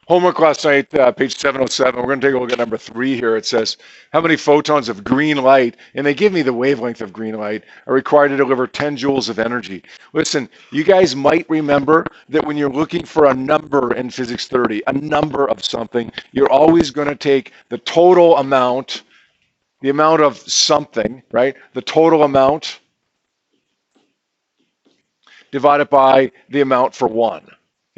Homework last night, page 707. We're going to take a look at number 3 here. It says, how many photons of green light, and they give me the wavelength of green light, are required to deliver 10 joules of energy. Listen, you guys might remember that when you're looking for a number in physics 30, a number of something, you're always going to take the total amount, the amount of something, right? The total amount divided by the amount for 1.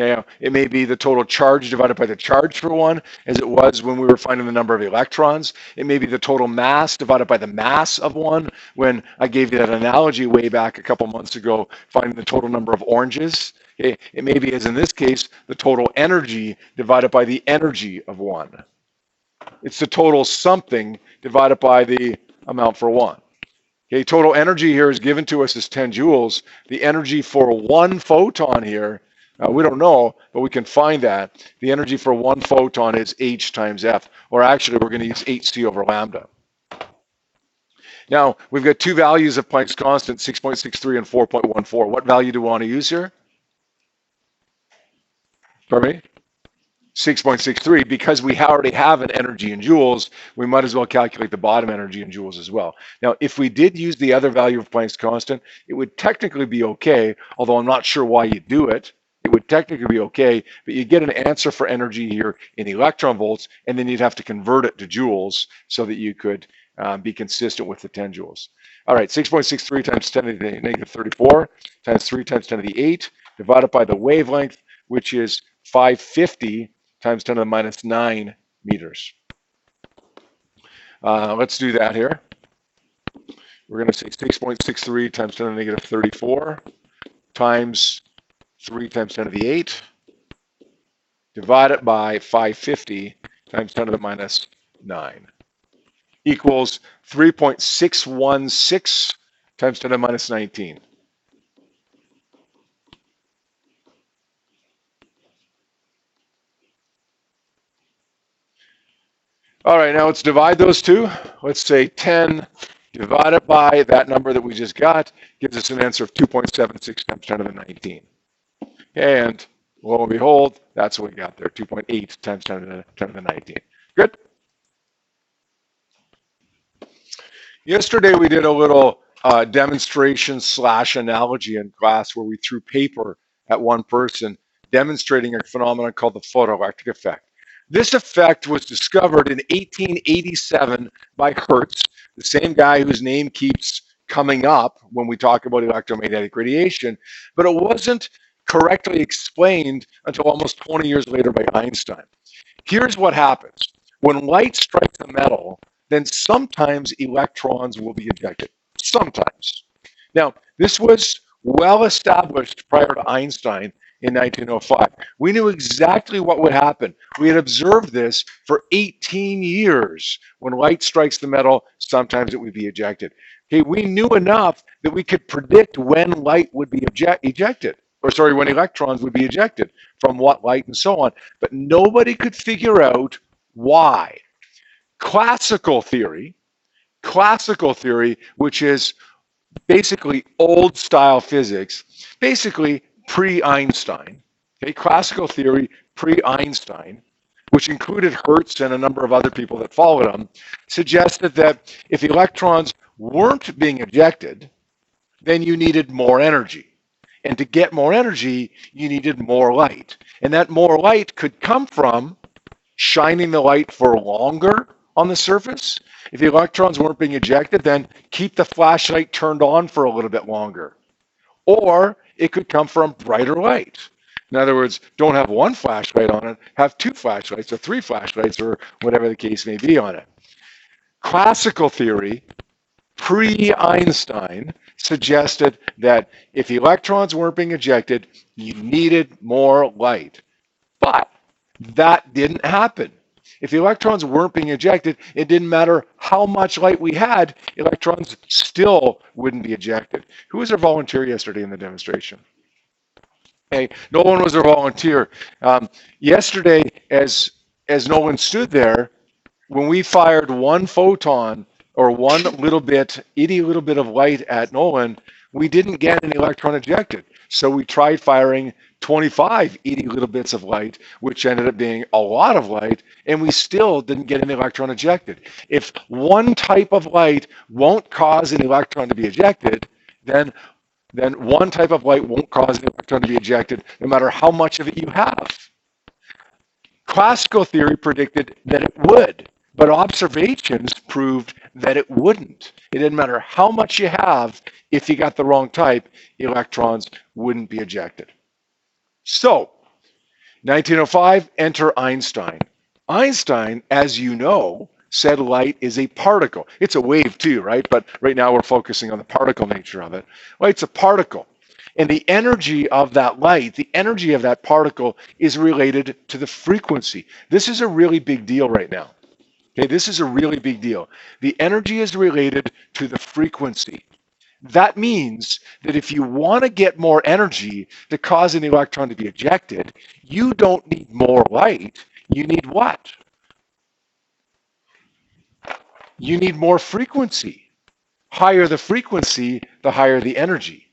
Okay, it may be the total charge divided by the charge for 1, as it was when we were finding the number of electrons. It may be the total mass divided by the mass of 1, when I gave you that analogy way back a couple months ago, finding the total number of oranges. Okay, it may be, as in this case, the total energy divided by the energy of 1. It's the total something divided by the amount for 1. Okay, total energy here is given to us as 10 joules. The energy for 1 photon here, we don't know, but we can find that. The energy for 1 photon is h times f, or actually we're going to use hc over lambda. Now, we've got 2 values of Planck's constant, 6.63 and 4.14. What value do we want to use here? Pardon me? 6.63, because we already have an energy in joules, we might as well calculate the bottom energy in joules as well. Now, if we did use the other value of Planck's constant, it would technically be okay, although I'm not sure why you do it. It would technically be okay, but you get an answer for energy here in electron volts, and then you'd have to convert it to joules so that you could be consistent with the 10 joules. All right, 6.63 times 10 to the negative 34 times 3 times 10 to the 8 divided by the wavelength, which is 550 times 10 to the minus 9 meters. Let's do that here. We're going to say 6.63 times 10 to the negative 34 times 3 times 10 to the 8 divided by 550 times 10 to the minus 9 equals 3.616 times 10 to the minus 19. All right, now let's divide those two. Let's say 10 divided by that number that we just got gives us an answer of 2.76 times 10 to the 19. And lo and behold, that's what we got there, 2.8 times 10 to the 19. Good? Yesterday we did a little demonstration / analogy in class where we threw paper at one person demonstrating a phenomenon called the photoelectric effect. This effect was discovered in 1887 by Hertz, the same guy whose name keeps coming up when we talk about electromagnetic radiation, but it wasn't correctly explained until almost 20 years later by Einstein. Here's what happens. When light strikes a metal, then sometimes electrons will be ejected. Sometimes. Now, this was well established prior to Einstein in 1905. We knew exactly what would happen. We had observed this for 18 years. When light strikes the metal, sometimes it would be ejected. Okay, we knew enough that we could predict when light would be ejected, or sorry, when electrons would be ejected from what light and so on, but nobody could figure out why. Classical theory, which is basically old style physics, basically pre-Einstein, okay, classical theory pre-Einstein, which included Hertz and a number of other people that followed him, suggested that if electrons weren't being ejected, then you needed more energy. And to get more energy, you needed more light. And that more light could come from shining the light for longer on the surface. If the electrons weren't being ejected, then keep the flashlight turned on for a little bit longer. Or it could come from brighter light. In other words, don't have one flashlight on it, have 2 flashlights or 3 flashlights or whatever the case may be on it. Classical theory, pre-Einstein, suggested that if electrons weren't being ejected, you needed more light. But that didn't happen. If the electrons weren't being ejected, it didn't matter how much light we had, electrons still wouldn't be ejected. Who was our volunteer yesterday in the demonstration? Okay, Nolan was our volunteer. Yesterday, as Nolan stood there, when we fired 1 photon or 1 little bit, itty little bit of light at Nolan, we didn't get an electron ejected. So we tried firing 25 itty little bits of light, which ended up being a lot of light, and we still didn't get an electron ejected. If one type of light won't cause an electron to be ejected, then one type of light won't cause an electron to be ejected, no matter how much of it you have. Classical theory predicted that it would, but observations proved that it wouldn't. It didn't matter how much you have, if you got the wrong type, electrons wouldn't be ejected. So, 1905, enter Einstein. Einstein, as you know, said light is a particle. It's a wave too, right? But right now we're focusing on the particle nature of it. Light's a particle. And the energy of that light, the energy of that particle is related to the frequency. This is a really big deal right now. Okay, this is a really big deal. The energy is related to the frequency. That means that if you want to get more energy to cause an electron to be ejected, you don't need more light. You need what? You need more frequency. Higher the frequency, the higher the energy.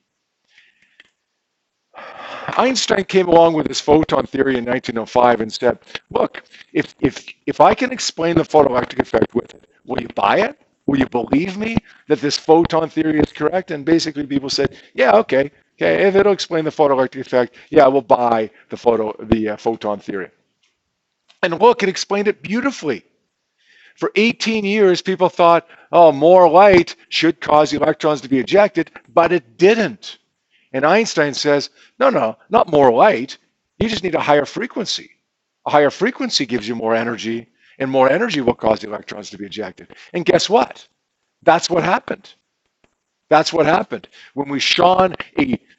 Einstein came along with his photon theory in 1905 and said, look, if I can explain the photoelectric effect with it, will you buy it? Will you believe me that this photon theory is correct? And basically people said, yeah, okay, if it'll explain the photoelectric effect, yeah, we'll buy the photon theory. And look, it explained it beautifully. For 18 years, people thought, oh, more light should cause electrons to be ejected, but it didn't. And Einstein says, no, not more light. You just need a higher frequency. A higher frequency gives you more energy, and more energy will cause the electrons to be ejected. And guess what? That's what happened. That's what happened. When we shone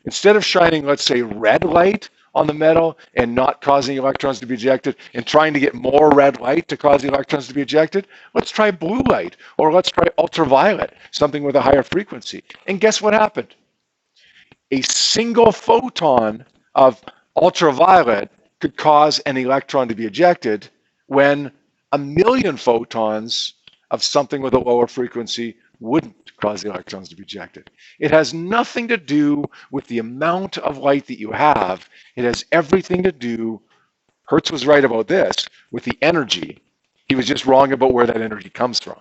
instead of shining, let's say, red light on the metal and not causing electrons to be ejected and trying to get more red light to cause the electrons to be ejected, let's try blue light, or let's try ultraviolet, something with a higher frequency. And guess what happened? A single photon of ultraviolet could cause an electron to be ejected when a million photons of something with a lower frequency wouldn't cause the electrons to be ejected. It has nothing to do with the amount of light that you have. It has everything to do, Hertz was right about this, with the energy. He was just wrong about where that energy comes from.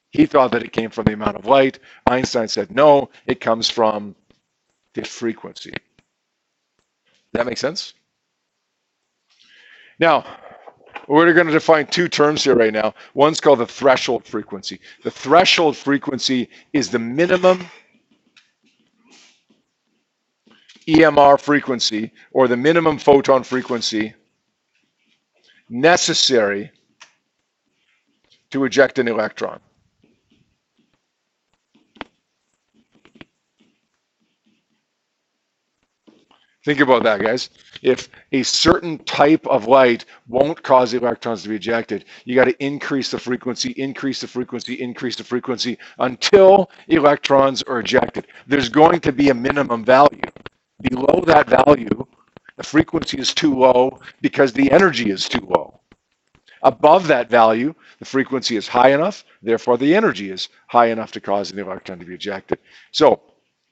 He thought that it came from the amount of light. Einstein said, no, it comes from the frequency. Does that make sense? Now, we're going to define two terms here right now. One's called the threshold frequency. The threshold frequency is the minimum EMR frequency, or the minimum photon frequency necessary to eject an electron. Think about that, guys. If a certain type of light won't cause electrons to be ejected, you got to increase the frequency, increase the frequency, increase the frequency until electrons are ejected. There's going to be a minimum value. Below that value, the frequency is too low because the energy is too low. Above that value, the frequency is high enough, therefore the energy is high enough to cause an electron to be ejected. So,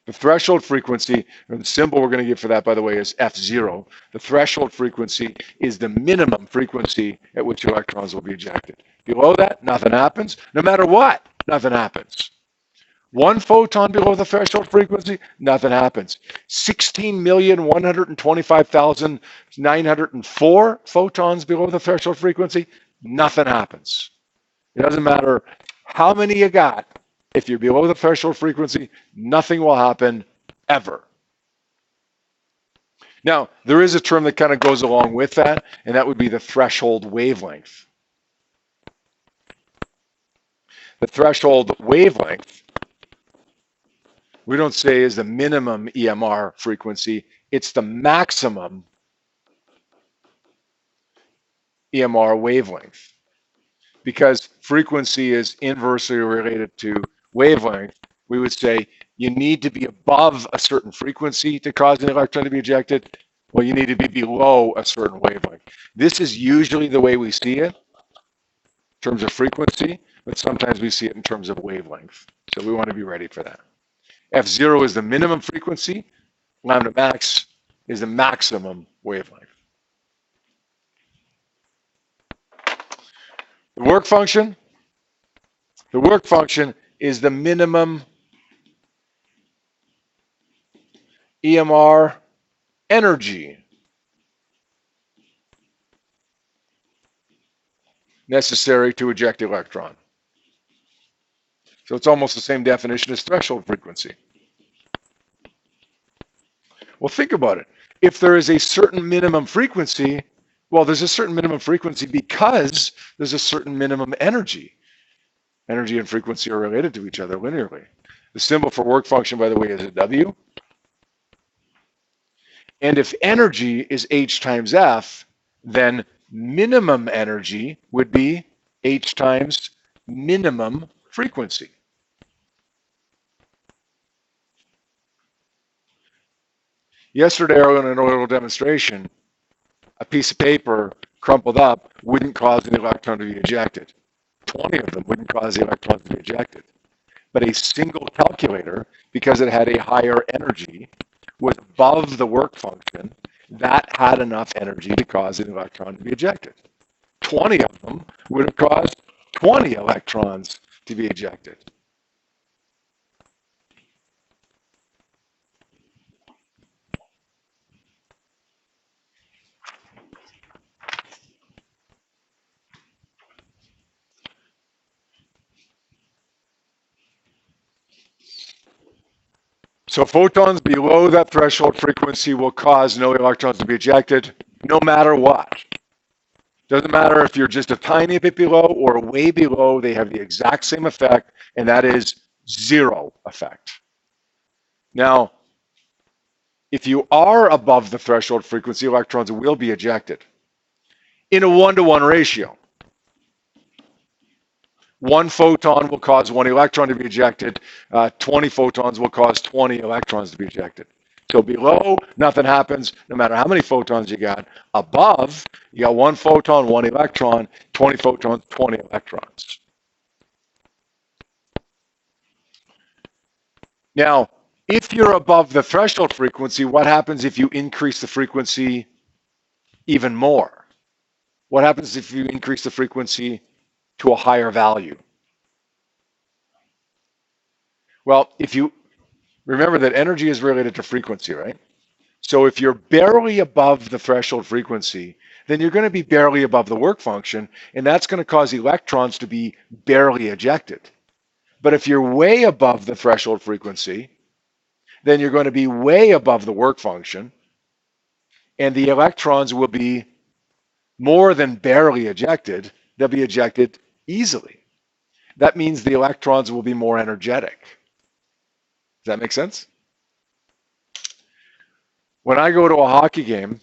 the threshold frequency, and the symbol we're going to give for that, by the way, is F0. The threshold frequency is the minimum frequency at which electrons will be ejected. Below that, nothing happens. No matter what, nothing happens. One photon below the threshold frequency, nothing happens. 16,125,904 photons below the threshold frequency, nothing happens. It doesn't matter how many you got. If you're below the threshold frequency, nothing will happen ever. Now, there is a term that kind of goes along with that, and that would be the threshold wavelength. The threshold wavelength, we don't say is the minimum EMR frequency, it's the maximum EMR wavelength. Because frequency is inversely related to wavelength, we would say you need to be above a certain frequency to cause an electron to be ejected. Well, you need to be below a certain wavelength. This is usually the way we see it in terms of frequency, but sometimes we see it in terms of wavelength. So we want to be ready for that. F0 is the minimum frequency Lambda max is the maximum wavelength. The work function, is the minimum EMR energy necessary to eject the electron. So it's almost the same definition as threshold frequency. Well, think about it. If there is a certain minimum frequency, well, there's a certain minimum frequency because there's a certain minimum energy. Energy and frequency are related to each other linearly. The symbol for work function, by the way, is a W. And if energy is H times F, then minimum energy would be H times minimum frequency. Yesterday, in an oral demonstration, a piece of paper crumpled up wouldn't cause an electron to be ejected. 20 of them wouldn't cause the electrons to be ejected. But a single calculator, because it had a higher energy, was above the work function, that had enough energy to cause an electron to be ejected. 20 of them would have caused 20 electrons to be ejected. So photons below that threshold frequency will cause no electrons to be ejected, no matter what. Doesn't matter if you're just a tiny bit below or way below, they have the exact same effect, and that is zero effect. Now, if you are above the threshold frequency, electrons will be ejected in a 1-to-1 ratio. 1 photon will cause 1 electron to be ejected. 20 photons will cause 20 electrons to be ejected. So below, nothing happens, no matter how many photons you got. Above, you got 1 photon, 1 electron, 20 photons, 20 electrons. Now, if you're above the threshold frequency, what happens if you increase the frequency even more? What happens if you increase the frequency to a higher value? Well, if you remember that energy is related to frequency, right? So if you're barely above the threshold frequency, then you're going to be barely above the work function, and that's going to cause electrons to be barely ejected. But if you're way above the threshold frequency, then you're going to be way above the work function, and the electrons will be more than barely ejected. They'll be ejected easily. That means the electrons will be more energetic. Does that make sense? When I go to a hockey game,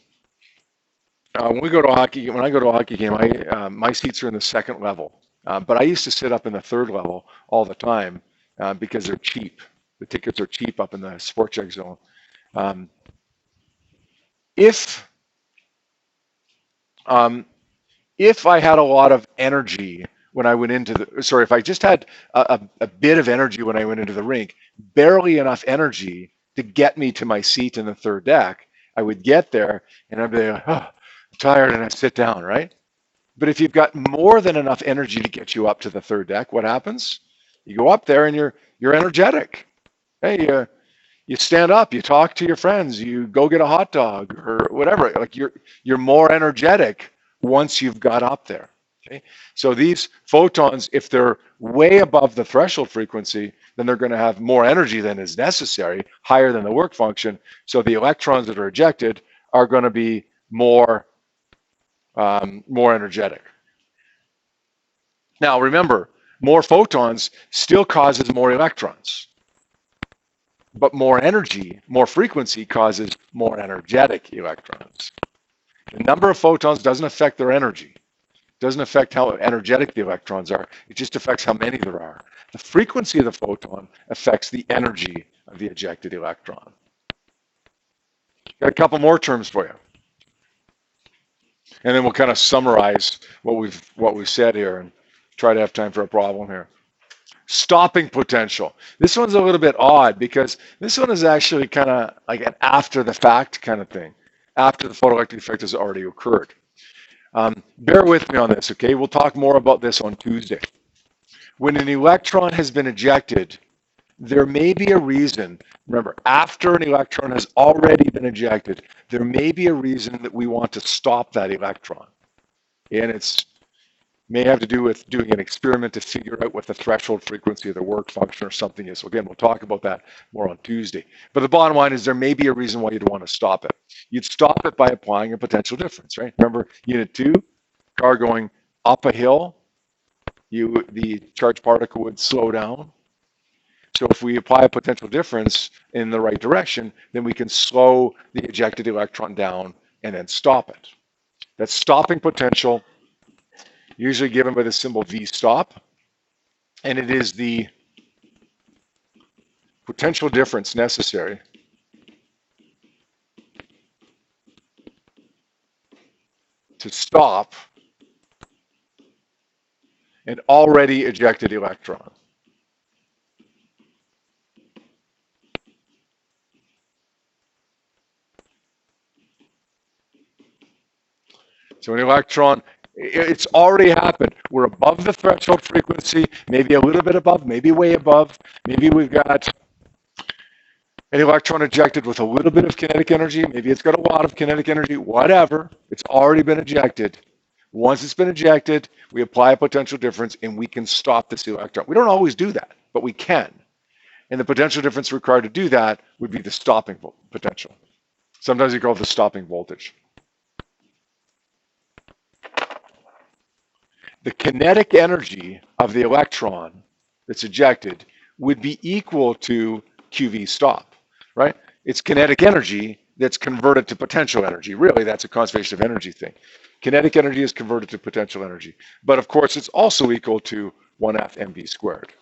when I go to a hockey game, my seats are in the second level. But I used to sit up in the third level all the time because they're cheap. The tickets are cheap up in the sports check zone. If I had a lot of energy when I went into if I just had a bit of energy when I went into the rink, barely enough energy to get me to my seat in the third deck, I would get there and I'd be like, oh, I'm tired, and I'd sit down, right? But if you've got more than enough energy to get you up to the third deck, what happens? You go up there and you're energetic. Hey, you stand up, you talk to your friends, you go get a hot dog or whatever. Like you're more energetic once you've got up there. Okay? So these photons, if they're way above the threshold frequency, then they're going to have more energy than is necessary, higher than the work function. So the electrons that are ejected are going to be more energetic. Now remember, more photons still causes more electrons. But more energy, more frequency causes more energetic electrons. The number of photons doesn't affect their energy. It doesn't affect how energetic the electrons are. It just affects how many there are. The frequency of the photon affects the energy of the ejected electron. Got a couple more terms for you. And then we'll kind of summarize what we've said here and try to have time for a problem here. Stopping potential. This one's a little bit odd because this one is actually kind of like an after the fact kind of thing, after the photoelectric effect has already occurred. Bear with me on this, okay? We'll talk more about this on Tuesday. When an electron has been ejected, there may be a reason. Remember, after an electron has already been ejected, there may be a reason that we want to stop that electron. And it's may have to do with doing an experiment to figure out what the threshold frequency of the work function or something is. So again, we'll talk about that more on Tuesday. But the bottom line is there may be a reason why you'd want to stop it. You'd stop it by applying a potential difference, right? Remember, unit 2, car going up a hill, the charged particle would slow down. So if we apply a potential difference in the right direction, then we can slow the ejected electron down and then stop it. That stopping potential, usually given by the symbol V stop, and it is the potential difference necessary to stop an already ejected electron. So an electron, it's already happened. We're above the threshold frequency, maybe a little bit above, maybe way above. Maybe we've got an electron ejected with a little bit of kinetic energy. Maybe it's got a lot of kinetic energy, whatever. It's already been ejected. Once it's been ejected, we apply a potential difference and we can stop this electron. We don't always do that, but we can. And the potential difference required to do that would be the stopping potential. Sometimes you call it the stopping voltage. The kinetic energy of the electron that's ejected would be equal to QV stop, right? It's kinetic energy that's converted to potential energy. Really, that's a conservation of energy thing. Kinetic energy is converted to potential energy. But of course, it's also equal to 1/2 mv squared.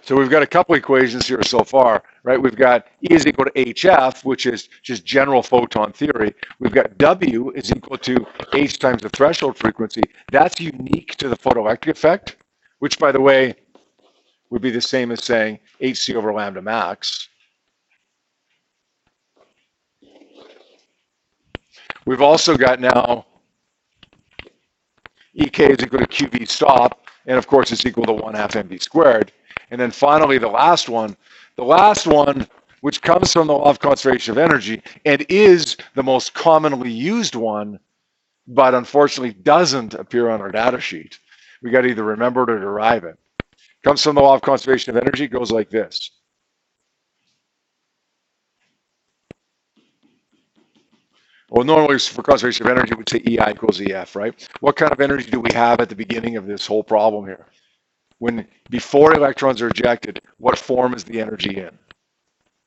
So we've got a couple equations here so far, right? We've got E is equal to HF, which is just general photon theory. We've got W is equal to H times the threshold frequency. That's unique to the photoelectric effect, which, by the way, would be the same as saying HC over lambda max. We've also got now EK is equal to QV stop, and of course it's equal to 1/2 mv squared. And then finally, the last one, which comes from the law of conservation of energy and is the most commonly used one, but unfortunately doesn't appear on our data sheet. We got to either remember it or derive it. Comes from the law of conservation of energy, goes like this. Well, normally for conservation of energy, we'd say EI equals EF, right? What kind of energy do we have at the beginning of this whole problem here? When before electrons are ejected, what form is the energy in?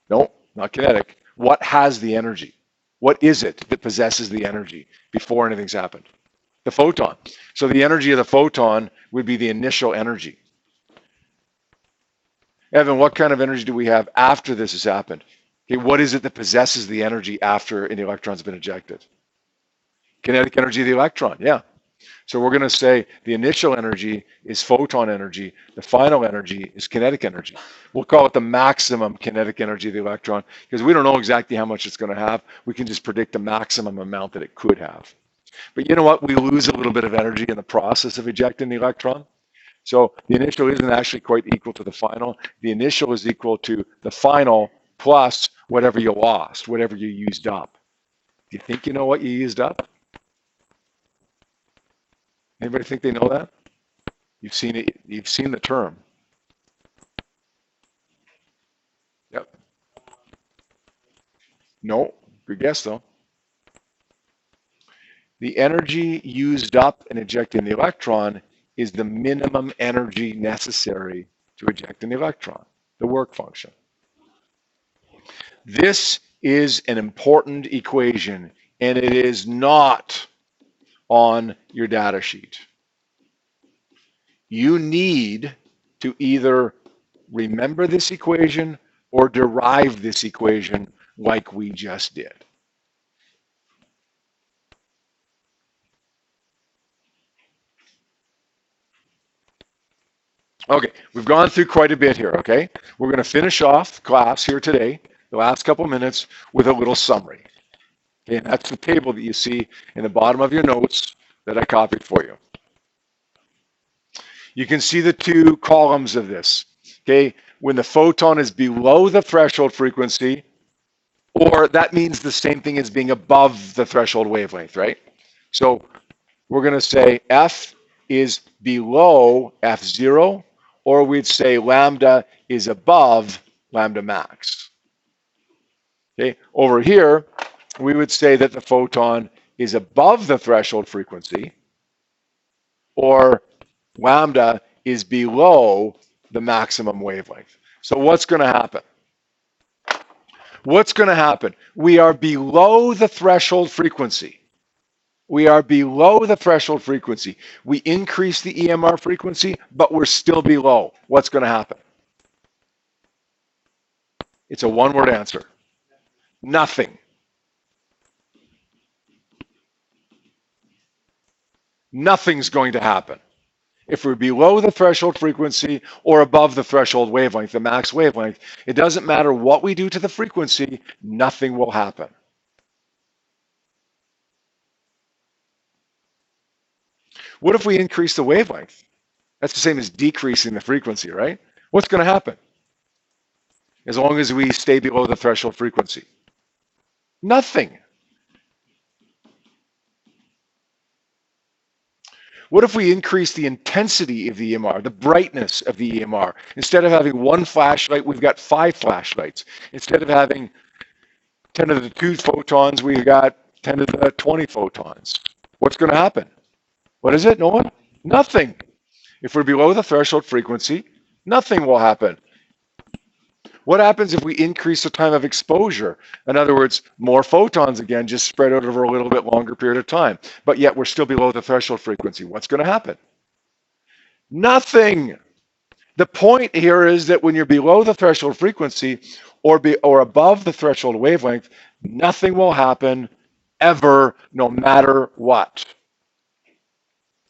No, not kinetic. What has the energy? What is it that possesses the energy before anything's happened? The photon. So the energy of the photon would be the initial energy. Evan, what kind of energy do we have after this has happened? Okay, what is it that possesses the energy after an electron's been ejected? Kinetic energy of the electron, yeah. So we're going to say the initial energy is photon energy. The final energy is kinetic energy. We'll call it the maximum kinetic energy of the electron because we don't know exactly how much it's going to have. We can just predict the maximum amount that it could have. But you know what? We lose a little bit of energy in the process of ejecting the electron. So the initial isn't actually quite equal to the final. The initial is equal to the final plus whatever you lost, whatever you used up. Do you think you know what you used up? Anybody think they know that? You've seen it. You've seen the term. Yep. No. Good guess, though. The energy used up in ejecting the electron is the minimum energy necessary to eject an electron, the work function. This is an important equation, and it is not on your data sheet. You need to either remember this equation or derive this equation like we just did. Okay, we've gone through quite a bit here, okay? We're going to finish off class here today, the last couple minutes, with a little summary. Okay, and that's the table that you see in the bottom of your notes that I copied for you. You can see the two columns of this, okay? When the photon is below the threshold frequency, or that means the same thing as being above the threshold wavelength, right? So we're going to say F is below F0, or we'd say lambda is above lambda max. Okay, over here, we would say that the photon is above the threshold frequency, or lambda is below the maximum wavelength. So what's going to happen? What's going to happen? We are below the threshold frequency. We are below the threshold frequency. We increase the EMR frequency, but we're still below. What's going to happen? It's a one-word answer. Nothing. Nothing's going to happen. If we're below the threshold frequency or above the threshold wavelength, the max wavelength, it doesn't matter what we do to the frequency, nothing will happen. What if we increase the wavelength? That's the same as decreasing the frequency, right? What's going to happen? As long as we stay below the threshold frequency. Nothing. What if we increase the intensity of the EMR, the brightness of the EMR? Instead of having one flashlight, we've got 5 flashlights. Instead of having 10 to the 2 photons, we've got 10 to the 20 photons. What's going to happen? What is it, Noah? Nothing. If we're below the threshold frequency, nothing will happen. What happens if we increase the time of exposure? In other words, more photons again, just spread out over a little bit longer period of time, but yet we're still below the threshold frequency. What's going to happen? Nothing. The point here is that when you're below the threshold frequency or above the threshold wavelength, nothing will happen ever, no matter what.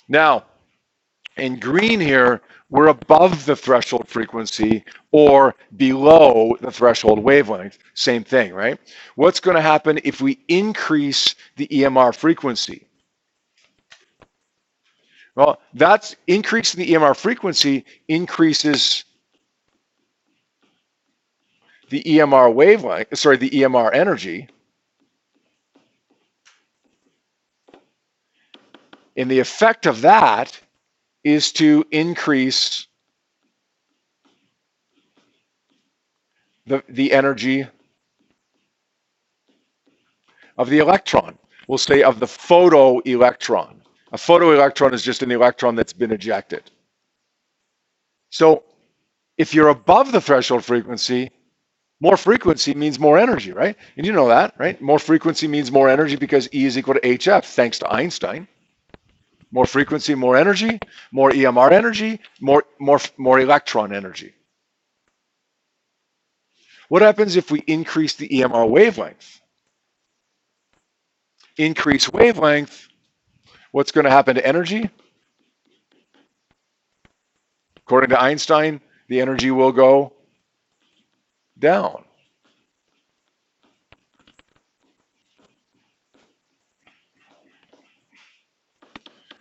Now, in green here, we're above the threshold frequency or below the threshold wavelength. Same thing, right? What's going to happen if we increase the EMR frequency? Well, that's increasing the EMR frequency increases the EMR wavelength, sorry, the EMR energy. And the effect of that is to increase the energy of the electron. We'll say of the photoelectron. A photoelectron is just an electron that's been ejected. So if you're above the threshold frequency, more frequency means more energy, right? And you know that, right? More frequency means more energy because E is equal to HF, thanks to Einstein. More frequency, more energy, more EMR energy, more electron energy. What happens if we increase the EMR wavelength? Increase wavelength, what's going to happen to energy? According to Einstein, the energy will go down.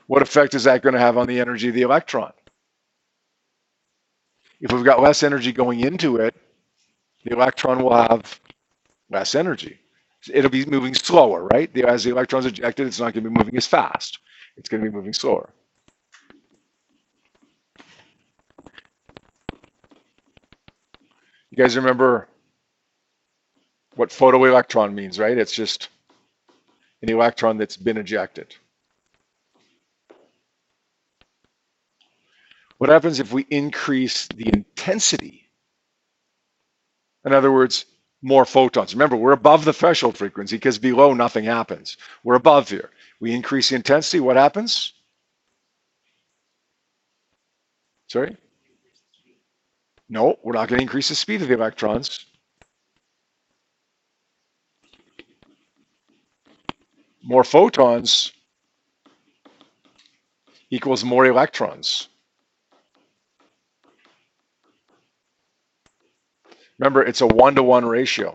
What effect is that going to have on the energy of the electron? If we've got less energy going into it, the electron will have less energy. It'll be moving slower, right? As the electron's ejected, it's not going to be moving as fast. It's going to be moving slower. You guys remember what photoelectron means, right? It's just an electron that's been ejected. What happens if we increase the intensity? In other words, more photons. Remember, we're above the threshold frequency because below nothing happens. We're above here. We increase the intensity, what happens? Sorry? No, we're not going to increase the speed of the electrons. More photons equals more electrons. Remember, it's a 1-to-1 ratio.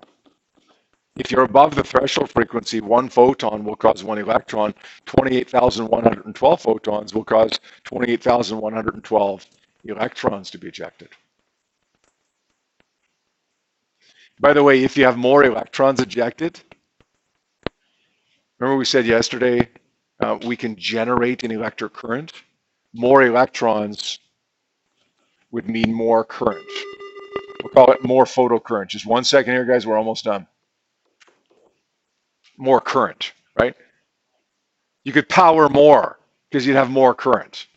If you're above the threshold frequency, one photon will cause one electron. 28,112 photons will cause 28,112 electrons to be ejected. By the way, if you have more electrons ejected, remember we said yesterday we can generate an electric current? More electrons would mean more current. We'll call it more photocurrent. Just 1 second here, guys. We're almost done. More current, right? You could power more because you'd have more current.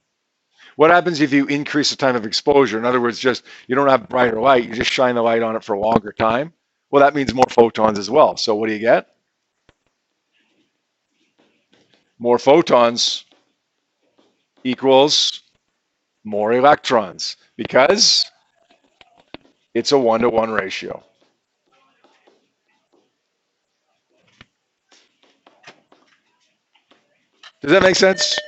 What happens if you increase the time of exposure? In other words, just you don't have brighter light, you just shine the light on it for a longer time. Well, that means more photons as well. So what do you get? More photons equals more electrons because it's a 1-to-1 ratio. Does that make sense?